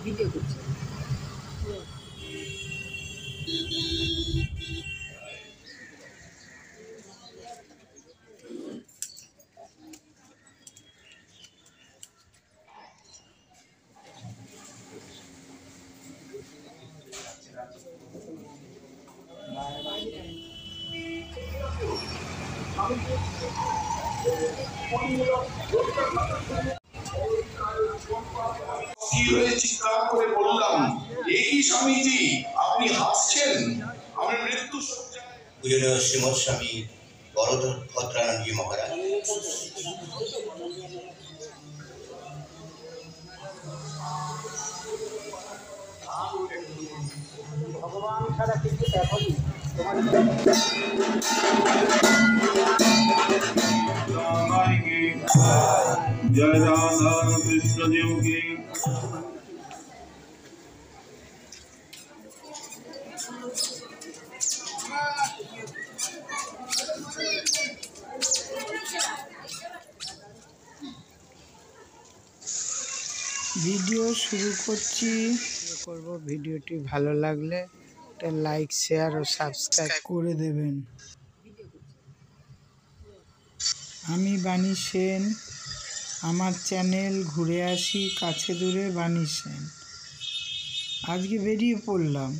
Video করছে। কি হয়ে চিৎকার করে বললাম, এই স্বামীজি আপনি হাসছেন? আমার মৃত্যু পূজনীয় শ্রীমৎ স্বামী বরভদ্রানন্দজি মহারাজ। ভগবান ছাড়া কিছু দেখনি জয় রাধা কৃষ্ণ দেব কি। ভিডিও শুরু করছি। ভিডিওটি ভালো লাগলে একটা লাইক শেয়ার ও সাবস্ক্রাইব করে দেবেন। আমি বাণী সেন, আমার চ্যানেল ঘুরে আসি কাছে দূরে বাণী সেন। আজকে বেরিয়ে পড়লাম,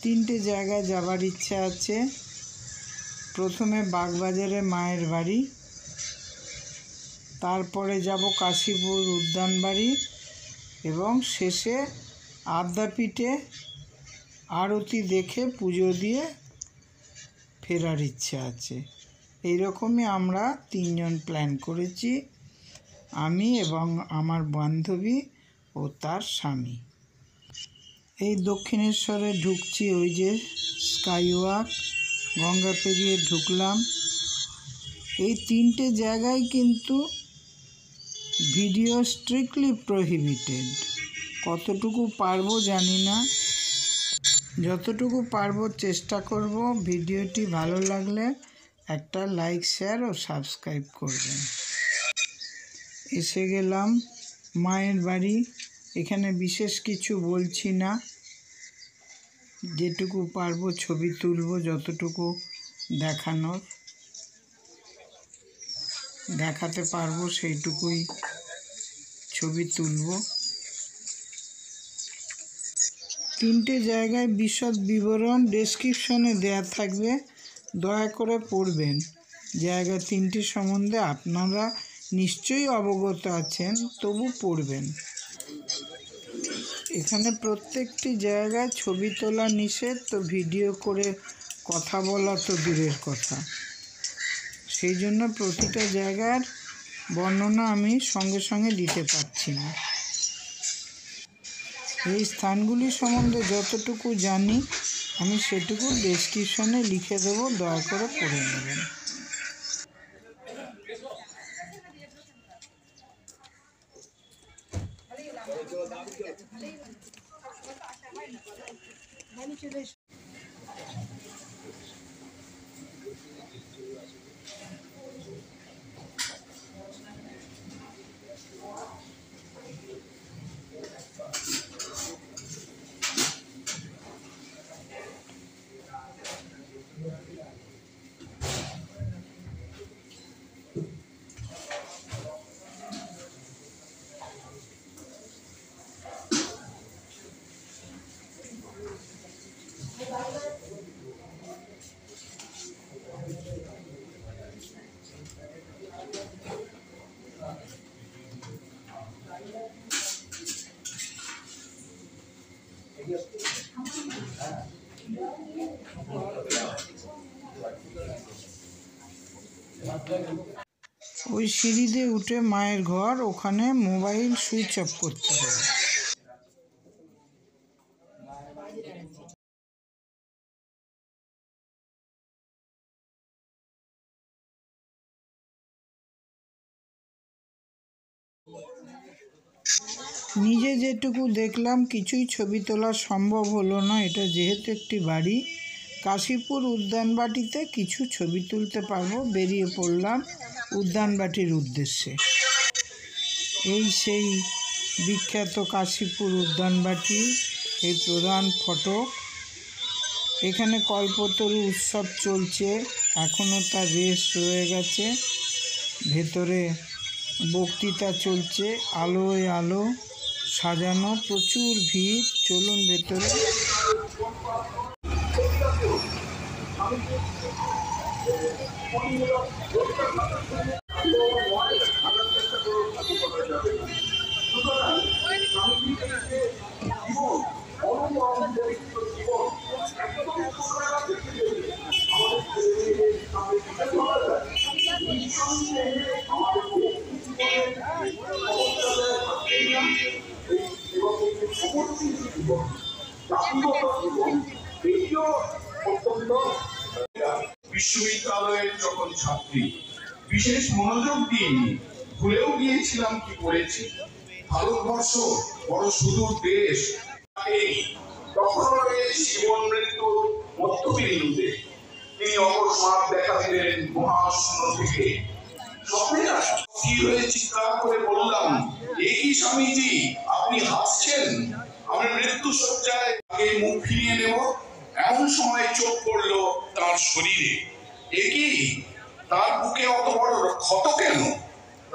3টে জায়গায় যাবার ইচ্ছা আছে। প্রথমে বাগবাজারে মায়ের বাড়ি, তারপরে যাব কাশীপুর উদ্যানবাড়ি এবং শেষে আদ্যাপীঠে আরতি দেখে পুজো দিয়ে ফেরার ইচ্ছা আছে। এইরকমই আমরা 3 জন প্ল্যান করেছি, আমি এবং আমার বান্ধবী ও তার স্বামী। এই দক্ষিণেশ্বরে ঢুকছি, ওই যে স্কাইওয়াক, গঙ্গা পেরিয়ে ঢুকলাম। এই 3টে জায়গায় কিন্তু ভিডিও স্ট্রিক্টলি প্রহিবিটেড। কতটুকু পারবো জানি না, যতটুকু পারবো চেষ্টা করব। ভিডিওটি ভালো লাগলে একটা লাইক শেয়ার ও সাবস্ক্রাইব করবেন। এসে গেলাম মায়ের বাড়ি। এখানে বিশেষ কিছু বলছি না, যেটুকু পারবো ছবি তুলব, যতটুকু দেখাতে পারবো সেইটুকুই ছবি তুলব। 3টে জায়গায় বিশদ বিবরণ ডেসক্রিপশনে দেয়া থাকবে, দয়া করে পড়বেন। জায়গা 3টি সম্বন্ধে আপনারা নিশ্চয়ই অবগত আছেন, তবু পড়বেন। এখানে প্রত্যেকটি জায়গায় ছবি তোলা নিষেধ, তো ভিডিও করে কথা বলা তো দূরের কথা। সেই জন্য প্রতিটা জায়গার বর্ণনা আমি সঙ্গে সঙ্গে দিতে পারছি না। এই স্থানগুলি সম্বন্ধে যতটুকু জানি আমি সেটুকু ডেসক্রিপশনে লিখে দেবো, দয়া করে পড়ে নেবেন। ওই সিঁড়িতে উঠে মায়ের ঘর, ওখানে মোবাইল সুইচ অফ করতে হবে। নিজে যেটুকু দেখলাম কিছুই ছবি তোলা সম্ভব হলো না। এটা যেহেতু একটি বাড়ি, কাশীপুর উদ্যানবাটিতে কিছু ছবি তুলতে পারবো। বেরিয়ে পড়লাম উদ্যানবাটির উদ্দেশ্যে। এই সেই বিখ্যাত কাশীপুর উদ্যানবাটি এই প্রধান ফটক। এখানে কল্পতরু উৎসব চলছে, এখনও তার রেশ রয়ে গেছে। ভেতরে বক্তৃতা চলছে, আলোয় আলো সাজানো, প্রচুর ভিড়। চলুন ভেতরে। বিশ্ববিদ্যালয়ের যখন ছাত্রী, বিশেষ মনোযোগ দিইনি, ভুলেও গিয়েছিলাম কি করেছি। ভারতবর্ষ বড় সুদূর দেশ, তখন জীবন মৃত্যুর মধ্যবিন্দুতে তিনি অকস্মাৎ দেখা দিলেন মহাশূন্য থেকে। কি হয়ে চিৎকার করে বললাম, এ কি স্বামীজি, আপনি হাসছেন? আমি মৃত্যু সজ্জায় আগে মুখ ফিরিয়ে নেব, এমন সময় চোখ পড়ল তার শরীরে। এ কি, তার বুকে অত বড় ক্ষত কেন?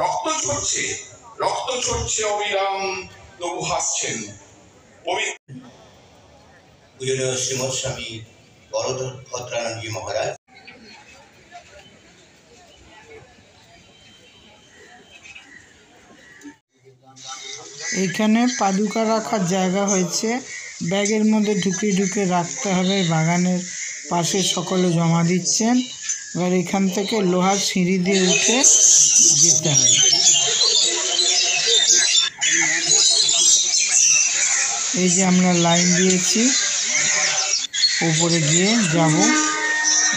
রক্ত ঝরছে অবিরাম, তবু হাসছেন। পূজনীয় শ্রীমৎ স্বামী বরদভদ্রানন্দজি মহারাজ। এইখানে পাদুকা রাখার জায়গা হয়েছে, ব্যাগের মধ্যে ঢুকে ঢুকে রাখতে হবে। বাগানের পাশে সকলে জমা দিচ্ছেন। এবার এখান থেকে লোহার সিঁড়ি দিয়ে উঠে যেতে হবে। এই যে আমরা লাইন দিয়েছি, উপরে গিয়ে যাব।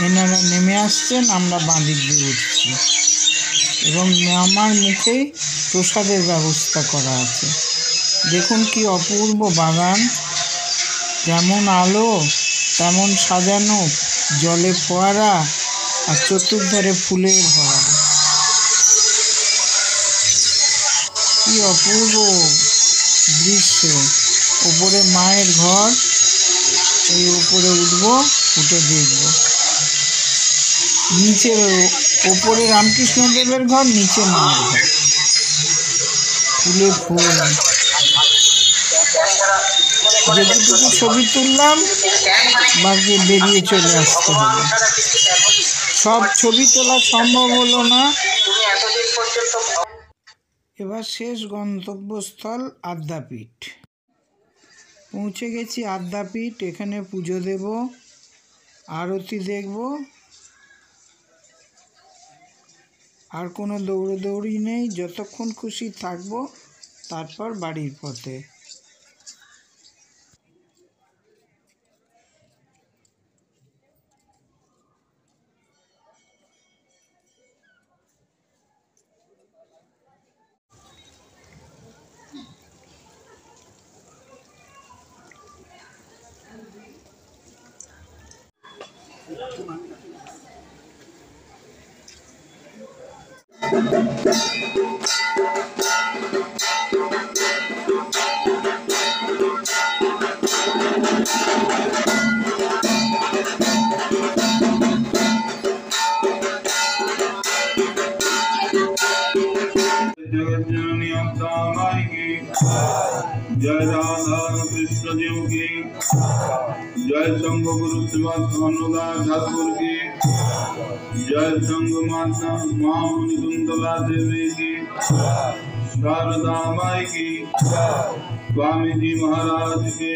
এনারা নেমে আসছেন, আমরা বাঁদিক দিয়ে উঠছি এবং আমার মুখেই প্রসাদের ব্যবস্থা করা আছে। দেখুন কি অপূর্ব বাগান, যেমন আলো তেমন সাজানো, জলে ফোয়ারা আর চতুর্ধারে ফুলের ভরা। কি অপূর্ব দৃশ্য। উপরে মায়ের ঘর, এই উপরে উঠবো, উঠে দেখব। নিচে ওপরে রামকৃষ্ণদেবের ঘর, নিচে মায়ের ঘর, ফুলে ফুল। যেটুকু ছবি তুললাম বাকি বেরিয়ে চলে আসতে হলো। সব ছবি তোলা সম্ভব হলো না। এবার শেষ গন্তব্যস্থল আদ্যাপীঠ। পৌঁছে গেছি আদ্যাপীঠ। এখানে পুজো দেব, আরতি দেখব। আর কোনো দৌড়োদৌড়ি নেই, যতক্ষণ খুশি থাকবো, তারপর বাড়ির পথে। जय राधा कृष्ण देव की जय। संघ गुरु श्रीमद् ठाकुर की जय। संघ माता मां मुनिकुंतला देवी की, शारदा माई की, स्वामी जी महाराज के,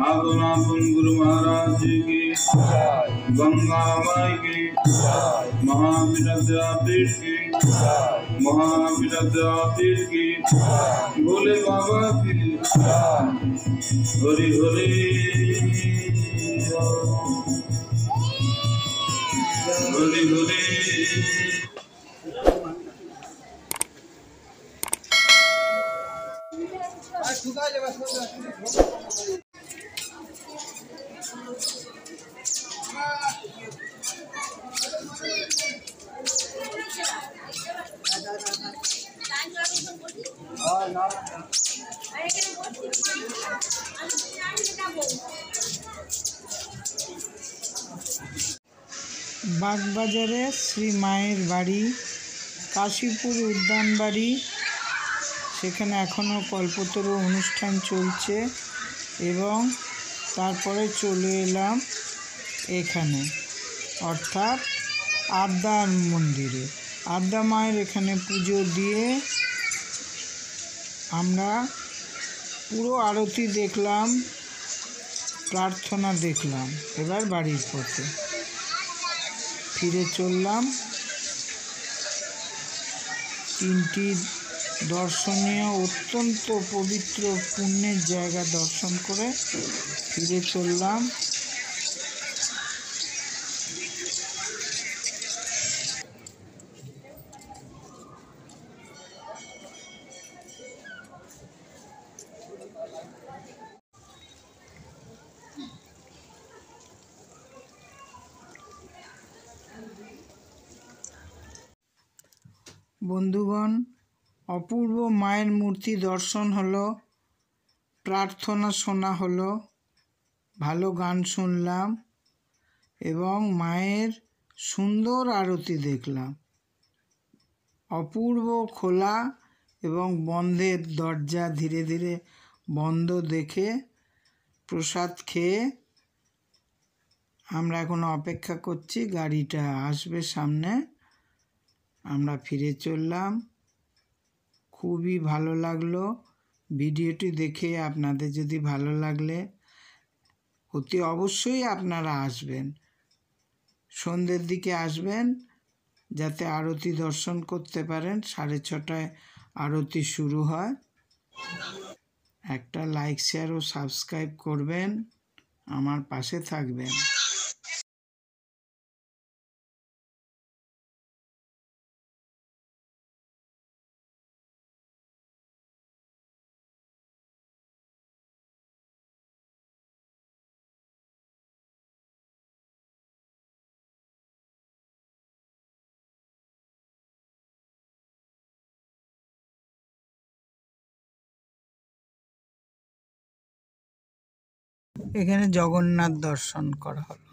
आगुनाथन गुरु महाराज जी की, गंगा माई की, महाविद्यापीठ की, महाविद्यापीठ की, भोले बाबा की। हरि हरि हरि हरि। বাগবাজারে শ্রী মায়ের বাড়ি, কাশীপুর উদ্যানবাড়ি, সেখানে এখনও কল্পতরু অনুষ্ঠান চলছে। এবং তারপরে চলে এলাম এখানে, অর্থাৎ আদ্যার মন্দিরে। আদ্যা মায়ের এখানে পুজো দিয়ে আমরা পুরো আরতি দেখলাম, প্রার্থনা দেখলাম। এবার বাড়ির পথে ফিরে চললাম। তিনটি দর্শনীয় অত্যন্ত পবিত্র পুণ্যের জায়গা দর্শন করে ফিরে চললাম। বন্ধুগণ, অপূর্ব মায়ের মূর্তি দর্শন হলো, প্রার্থনা শোনা হলো, ভালো গান শুনলাম এবং মায়ের সুন্দর আরতি দেখলাম। অপূর্ব খোলা এবং বন্ধের দরজা ধীরে ধীরে বন্ধ দেখে প্রসাদ খেয়ে আমরা এখন অপেক্ষা করছি গাড়িটা আসবে সামনে। আমরা ফিরে চললাম। খুবই ভালো লাগলো ভিডিওটি দেখে। আপনাদের যদি ভালো লাগলে অতি অবশ্যই আপনারা আসবেন, সন্ধ্যের দিকে আসবেন যাতে আরতি দর্শন করতে পারেন। 6:30টায় আরতি শুরু হয়। একটা লাইক, শেয়ার ও সাবস্ক্রাইব করবেন, আমার পাশে থাকবেন। এখানে জগন্নাথ দর্শন করা হলো।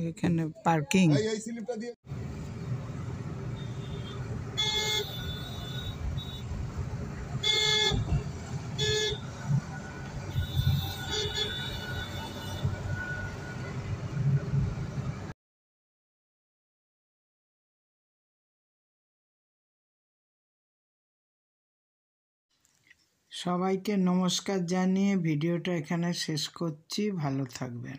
এখানে পার্কিং। সবাইকে নমস্কার জানিয়ে ভিডিওটা এখানে শেষ করছি। ভালো থাকবেন।